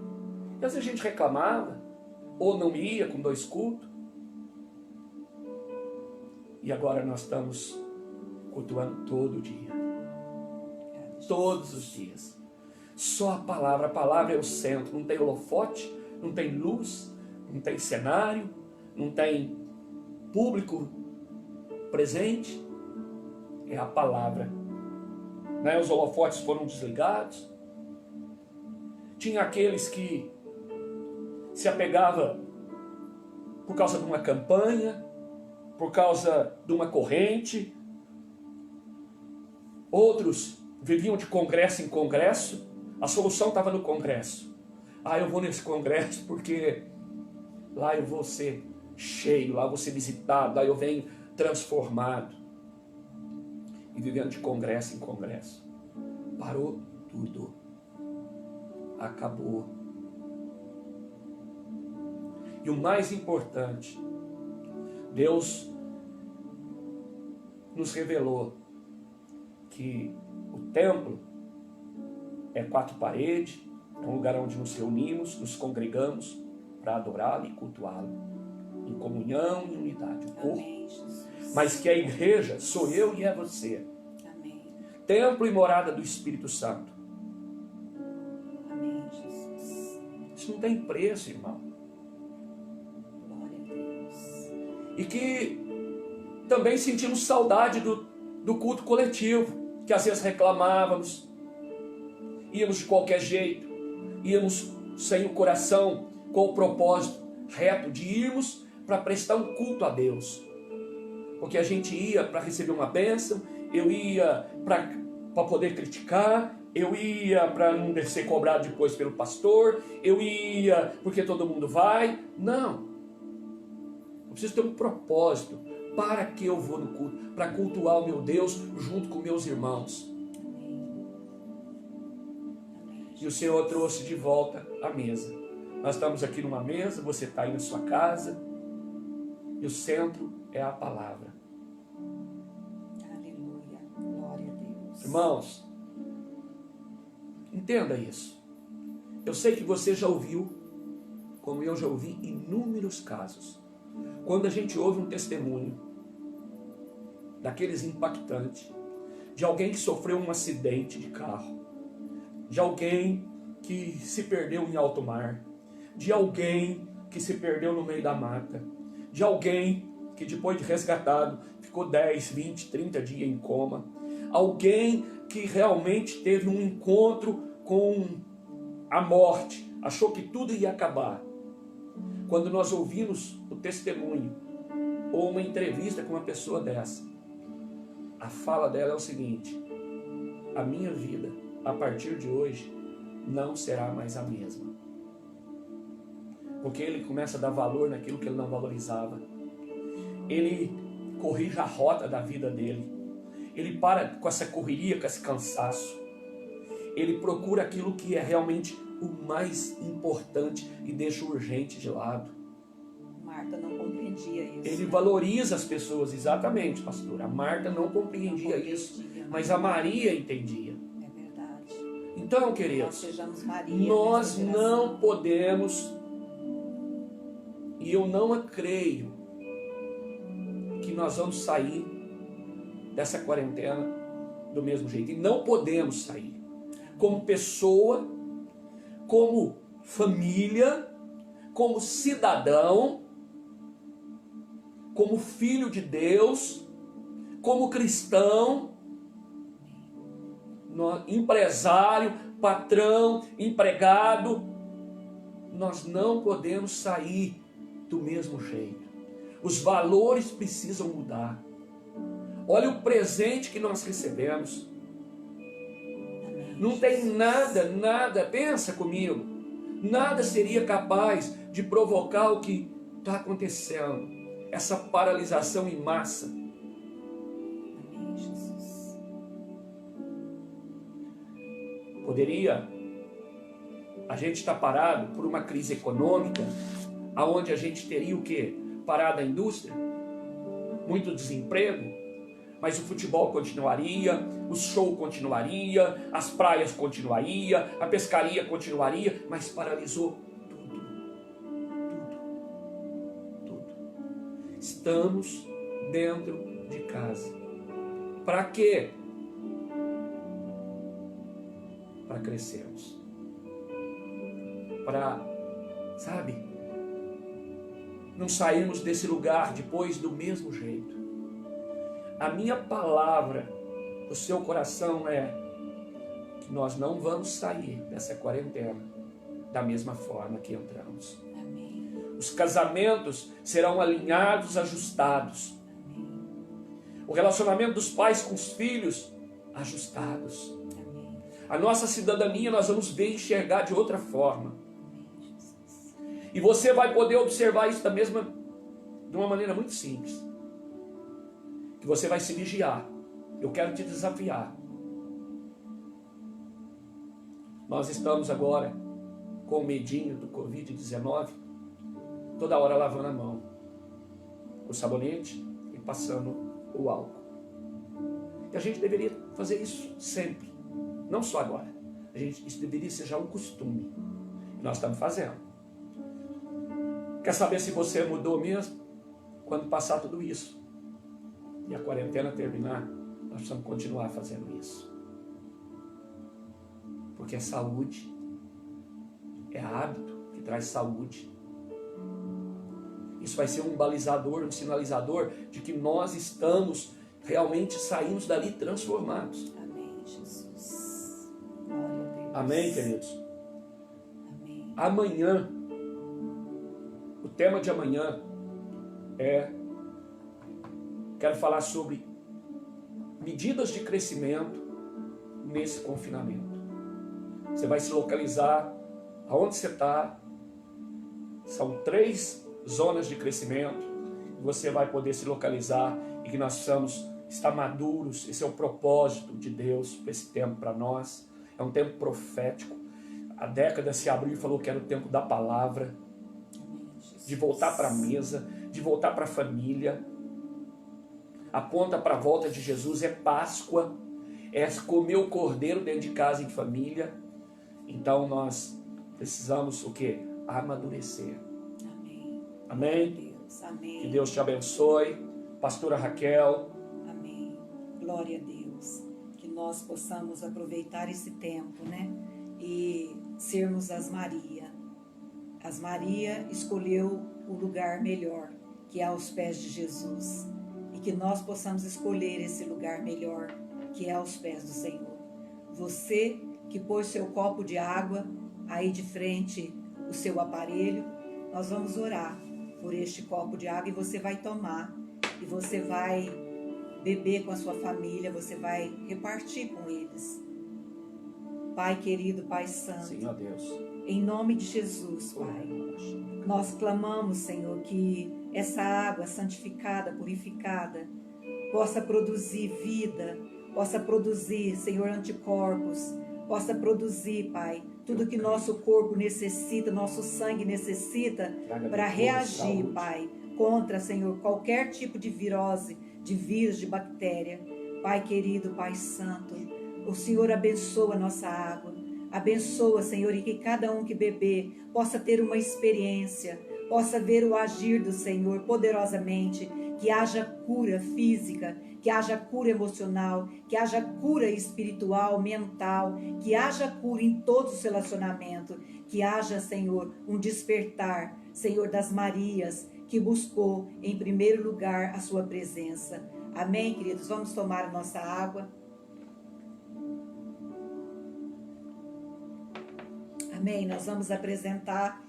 [SPEAKER 2] e às vezes a gente reclamava, ou não ia com 2 cultos. E agora nós estamos cultuando todo dia. Todos os dias. Só a palavra é o centro. Não tem holofote, não tem luz, não tem cenário, não tem público presente. É a palavra. Né? Os holofotes foram desligados. Tinha aqueles que se apegava por causa de uma campanha, por causa de uma corrente. Outros viviam de congresso em congresso. A solução estava no congresso. Eu vou nesse congresso porque lá eu vou ser cheio, lá eu vou ser visitado, lá eu venho transformado. E vivendo de congresso em congresso. Parou tudo. Acabou. E o mais importante, Deus nos revelou que o templo é 4 paredes, é um lugar onde nos reunimos, nos congregamos para adorá-lo e cultuá-lo, em comunhão e unidade, o corpo.
[SPEAKER 1] Amém, Jesus.
[SPEAKER 2] Mas que a igreja sou eu e é você.
[SPEAKER 1] Amém.
[SPEAKER 2] Templo e morada do Espírito Santo.
[SPEAKER 1] Amém, Jesus.
[SPEAKER 2] Isso não tem preço, irmão.
[SPEAKER 1] Glória a Deus.
[SPEAKER 2] E que também sentimos saudade do culto coletivo, que às vezes reclamávamos, íamos de qualquer jeito, íamos sem o coração, com o propósito reto de irmos para prestar um culto a Deus. Porque a gente ia para receber uma bênção, eu ia para poder criticar, eu ia para não ser cobrado depois pelo pastor, eu ia porque todo mundo vai. Não. Eu preciso ter um propósito. Para que eu vou no culto? Para cultuar o meu Deus junto com meus irmãos.
[SPEAKER 1] Amém.
[SPEAKER 2] E o Senhor trouxe de volta a mesa. Nós estamos aqui numa mesa, você está aí na sua casa, e o centro é a palavra.
[SPEAKER 1] Aleluia. Glória a Deus.
[SPEAKER 2] Irmãos, entenda isso. Eu sei que você já ouviu, como eu já ouvi, inúmeros casos. Quando a gente ouve um testemunho daqueles impactantes, de alguém que sofreu um acidente de carro, de alguém que se perdeu em alto mar, de alguém que se perdeu no meio da mata, de alguém que depois de resgatado ficou 10, 20, 30 dias em coma, alguém que realmente teve um encontro com a morte, achou que tudo ia acabar. Quando nós ouvimos o testemunho ou uma entrevista com uma pessoa dessa, a fala dela é o seguinte: a minha vida, a partir de hoje, não será mais a mesma. Porque ele começa a dar valor naquilo que ele não valorizava. Ele corrige a rota da vida dele. Ele para com essa correria, com esse cansaço. Ele procura aquilo que é realmente o mais importante e deixa o urgente de lado.
[SPEAKER 1] Marta não compreendia isso.
[SPEAKER 2] Ele
[SPEAKER 1] né?
[SPEAKER 2] valoriza as pessoas, exatamente, pastor. A Marta não compreendia isso, mas a Maria entendia.
[SPEAKER 1] É verdade.
[SPEAKER 2] Então,
[SPEAKER 1] Nós
[SPEAKER 2] queridos,
[SPEAKER 1] sejamos Maria.
[SPEAKER 2] nós
[SPEAKER 1] nessa
[SPEAKER 2] não
[SPEAKER 1] geração.
[SPEAKER 2] podemos, e eu não creio que nós vamos sair dessa quarentena do mesmo jeito. E não podemos sair. Como pessoa, como família, como cidadão, como filho de Deus, como cristão, empresário, patrão, empregado, nós não podemos sair do mesmo jeito. Os valores precisam mudar. Olha o presente que nós recebemos. Não tem nada, pensa comigo, nada seria capaz de provocar o que está acontecendo, essa paralisação em massa.
[SPEAKER 1] Amém, Jesus.
[SPEAKER 2] Poderia a gente estar parado por uma crise econômica, aonde a gente teria o quê? Parada a indústria, muito desemprego, mas o futebol continuaria, o show continuaria, as praias continuaria, a pescaria continuaria, mas paralisou tudo. Estamos dentro de casa. Para quê? Para crescermos. Para, sabe, não sairmos desse lugar depois do mesmo jeito. A minha palavra do seu coração é que nós não vamos sair dessa quarentena da mesma forma que entramos.
[SPEAKER 1] Amém.
[SPEAKER 2] Os casamentos serão alinhados, ajustados.
[SPEAKER 1] Amém.
[SPEAKER 2] O relacionamento dos pais com os filhos, ajustados.
[SPEAKER 1] Amém.
[SPEAKER 2] A nossa cidadania nós vamos ver e enxergar de outra forma.
[SPEAKER 1] Amém, Jesus.
[SPEAKER 2] E você vai poder observar isso de uma maneira muito simples. Que você vai se vigiar. Eu quero te desafiar. Nós estamos agora com o medinho do Covid-19, toda hora lavando a mão, com o sabonete e passando o álcool. E a gente deveria fazer isso sempre, não só agora. Isso deveria ser já um costume. E nós estamos fazendo. Quer saber se você mudou mesmo? Quando passar tudo isso e a quarentena terminar, nós precisamos continuar fazendo isso. Porque é saúde, é hábito que traz saúde. Isso vai ser um balizador, um sinalizador de que nós estamos realmente saímos dali transformados.
[SPEAKER 1] Amém, Jesus. Glória a Deus.
[SPEAKER 2] Amém, queridos?
[SPEAKER 1] Amém.
[SPEAKER 2] Amanhã, o tema de amanhã quero falar sobre medidas de crescimento nesse confinamento. Você vai se localizar aonde você está. São 3 zonas de crescimento. Você vai poder se localizar e que nós precisamos estar maduros. Esse é o propósito de Deus para esse tempo para nós. É um tempo profético. A década se abriu e falou que era o tempo da palavra,
[SPEAKER 1] Amém, Jesus.
[SPEAKER 2] de voltar para a mesa, de voltar para a família. Aponta para a volta de Jesus, é Páscoa, é comer o cordeiro dentro de casa em família. Então nós precisamos o quê? Amadurecer.
[SPEAKER 1] Amém.
[SPEAKER 2] Amém?
[SPEAKER 1] Deus. Amém.
[SPEAKER 2] Que Deus te abençoe. Pastora Raquel.
[SPEAKER 1] Amém. Glória a Deus. Que nós possamos aproveitar esse tempo, né? E sermos as Maria. As Maria escolheu o lugar melhor, que é aos pés de Jesus. E que nós possamos escolher esse lugar melhor, que é aos pés do Senhor. Você que pôs seu copo de água aí de frente, o seu aparelho, nós vamos orar por este copo de água e você vai tomar. E você vai beber com a sua família, você vai repartir com eles. Pai querido, Pai santo,
[SPEAKER 2] Senhor Deus.
[SPEAKER 1] em nome de Jesus, Pai, nós clamamos, Senhor, que essa água santificada, purificada, possa produzir vida, possa produzir, Senhor, anticorpos, possa produzir, Pai, tudo que nosso corpo necessita, nosso sangue necessita para reagir, Pai, contra, Senhor, qualquer tipo de virose, de vírus, de bactéria. Pai querido, Pai santo, o Senhor abençoa a nossa água. Abençoa, Senhor, e que cada um que beber possa ter uma experiência, possa ver o agir do Senhor poderosamente, que haja cura física, que haja cura emocional, que haja cura espiritual, mental, que haja cura em todos os relacionamentos, que haja, Senhor, um despertar, Senhor, das Marias, que buscou em primeiro lugar a sua presença. Amém, queridos? Vamos tomar a nossa água. Amém? Nós vamos apresentar,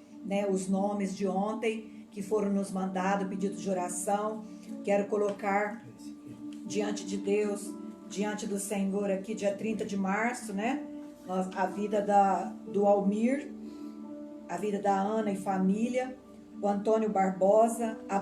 [SPEAKER 1] os nomes de ontem que foram nos mandados, pedido de oração. Quero colocar diante de Deus, diante do Senhor aqui, dia 30 de março, a vida do Almir, a vida da Ana e família, o Antônio Barbosa, a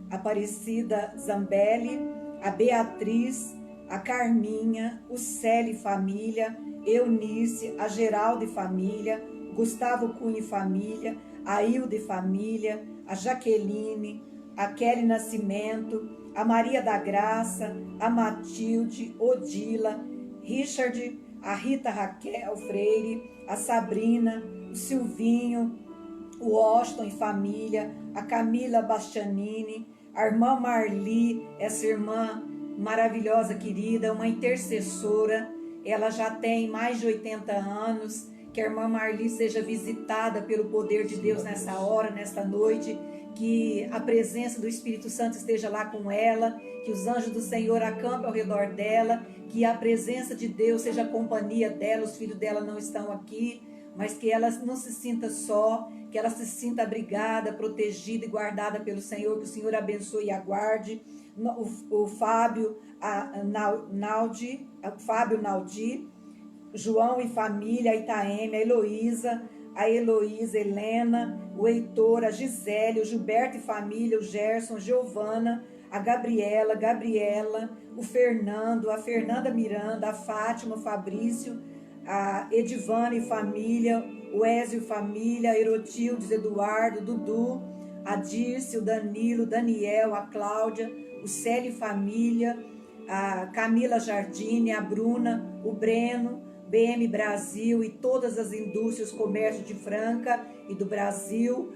[SPEAKER 1] Aparecida Zambelli, a Beatriz, a Carminha, o Célio e família, Eunice, a Geraldo e família, Gustavo Cunha e família, a Hilda e família, a Jaqueline, a Kelly Nascimento, a Maria da Graça, a Matilde, Odila, Richard, a Rita Raquel Freire, a Sabrina, o Silvinho, o Washington e família, a Camila Bastianini, a irmã Marli, essa irmã maravilhosa, querida, uma intercessora. Ela já tem mais de 80 anos. Que a irmã Marli seja visitada pelo poder de Deus nessa hora, nesta noite. Que a presença do Espírito Santo esteja lá com ela. Que os anjos do Senhor acampem ao redor dela. Que a presença de Deus seja a companhia dela. Os filhos dela não estão aqui, mas que ela não se sinta só. Que ela se sinta abrigada, protegida e guardada pelo Senhor. Que o Senhor abençoe e aguarde. O Fábio Naldi, João e família, a Itaeme, a Heloísa, Helena, o Heitor, a Gisele, o Gilberto e família, o Gerson, Giovana, a Gabriela, o Fernando, a Fernanda Miranda, a Fátima, o Fabrício, a Edivana e família, o Ézio e família, a Erotildes, Eduardo, Dudu, a Dirce, o Danilo, Daniel, a Cláudia, o Célio e família, a Camila Jardine, a Bruna, o Breno, BM Brasil e todas as indústrias, comércio de Franca e do Brasil,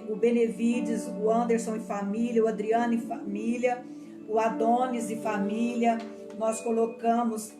[SPEAKER 1] o Benevides, o Anderson e família, o Adriano e família, o Adonis e família. Nós colocamos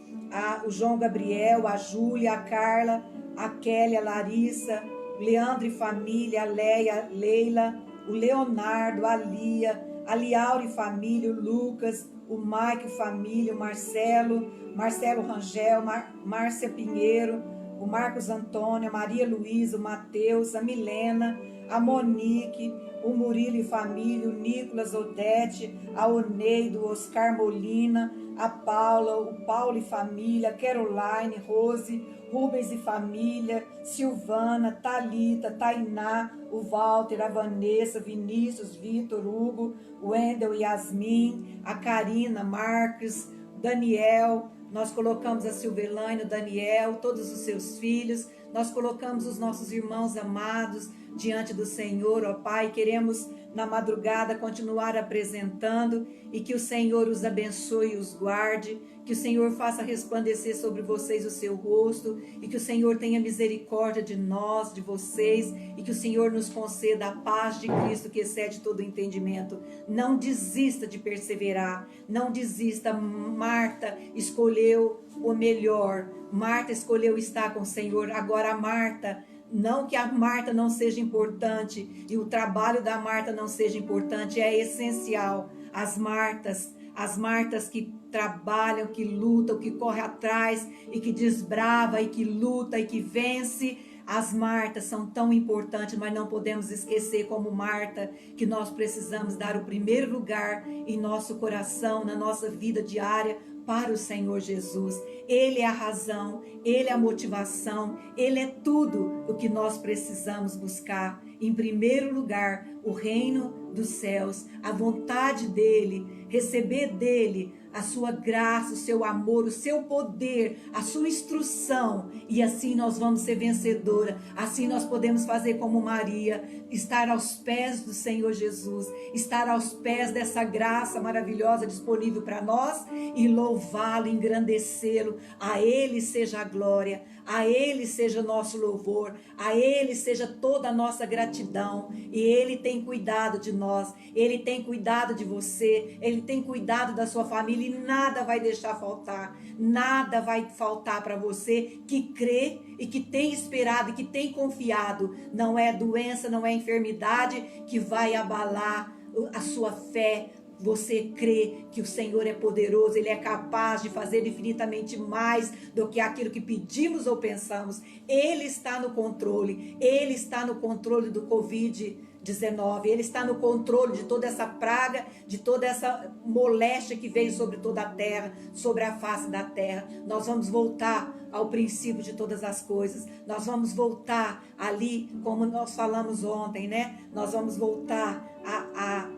[SPEAKER 1] o João Gabriel, a Júlia, a Carla, a Kelly, a Larissa, o Leandro e família, a Leia, Leila, o Leonardo, a Lia, a Liaura e família, o Lucas, o Mike e família, o Marcelo Rangel, Márcia Pinheiro, o Marcos Antônio, a Maria Luísa, o Matheus, a Milena, a Monique, o Murilo e família, o Nicolas, Odete, a Oneide, o Oscar Molina, a Paula, o Paulo e família, Caroline, Rose, Rubens e família, Silvana, Thalita, Tainá, o Walter, a Vanessa, Vinícius, Vitor, Hugo, o Wendel e Yasmin, a Karina, Marcos, Daniel. Nós colocamos a Silvelane, o Daniel, todos os seus filhos. Nós colocamos os nossos irmãos amados diante do Senhor, ó Pai. Queremos na madrugada continuar apresentando e que o Senhor os abençoe e os guarde, que o Senhor faça resplandecer sobre vocês o seu rosto e que o Senhor tenha misericórdia de nós, de vocês, e que o Senhor nos conceda a paz de Cristo que excede todo entendimento. Não desista de perseverar, não desista. Marta escolheu o melhor, Marta escolheu estar com o Senhor. Agora a Marta, não que a Marta não seja importante e o trabalho da Marta não seja importante, é essencial. As Martas que trabalham, que lutam, que correm atrás e que desbrava e que luta e que vence. As Martas são tão importantes, mas não podemos esquecer como Marta que nós precisamos dar o primeiro lugar em nosso coração, na nossa vida diária, para o Senhor Jesus. Ele é a razão, Ele é a motivação, Ele é tudo o que nós precisamos buscar. Em primeiro lugar, o reino dos céus, a vontade dEle, receber dEle a sua graça, o seu amor, o seu poder, a sua instrução, e assim nós vamos ser vencedora. Assim nós podemos fazer como Maria, estar aos pés do Senhor Jesus, estar aos pés dessa graça maravilhosa disponível para nós e louvá-lo, engrandecê-lo. A Ele seja a glória, a Ele seja o nosso louvor, a Ele seja toda a nossa gratidão. E Ele tem cuidado de nós, Ele tem cuidado de você, Ele tem cuidado da sua família, e nada vai deixar faltar, nada vai faltar para você que crê e que tem esperado e que tem confiado. Não é doença, não é enfermidade que vai abalar a sua fé. Você crê que o Senhor é poderoso, Ele é capaz de fazer infinitamente mais do que aquilo que pedimos ou pensamos. Ele está no controle, Ele está no controle do Covid-19, Ele está no controle de toda essa praga, de toda essa moléstia que veio sobre toda a terra, sobre a face da terra. Nós vamos voltar ao princípio de todas as coisas. Nós vamos voltar ali, como nós falamos ontem, né? Nós vamos voltar a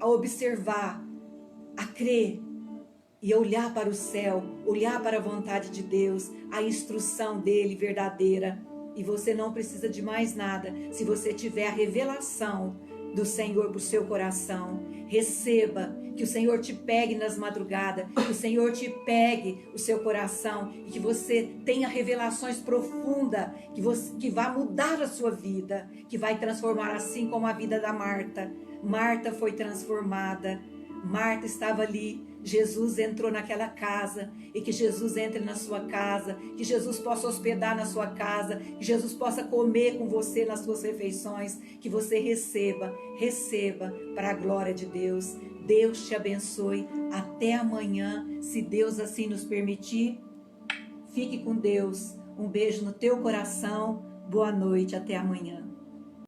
[SPEAKER 1] observar, a crer e olhar para o céu, olhar para a vontade de Deus, a instrução dele verdadeira. E você não precisa de mais nada. Se você tiver a revelação do Senhor para o seu coração, receba, que o Senhor te pegue nas madrugadas, que o Senhor te pegue o seu coração e que você tenha revelações profundas, que vai mudar a sua vida, que vai transformar, assim como a vida da Marta. Marta foi transformada, Marta estava ali, Jesus entrou naquela casa, e que Jesus entre na sua casa, que Jesus possa hospedar na sua casa, que Jesus possa comer com você nas suas refeições, que você receba para a glória de Deus. Deus te abençoe, até amanhã, se Deus assim nos permitir. Fique com Deus, um beijo no teu coração, boa noite, até amanhã.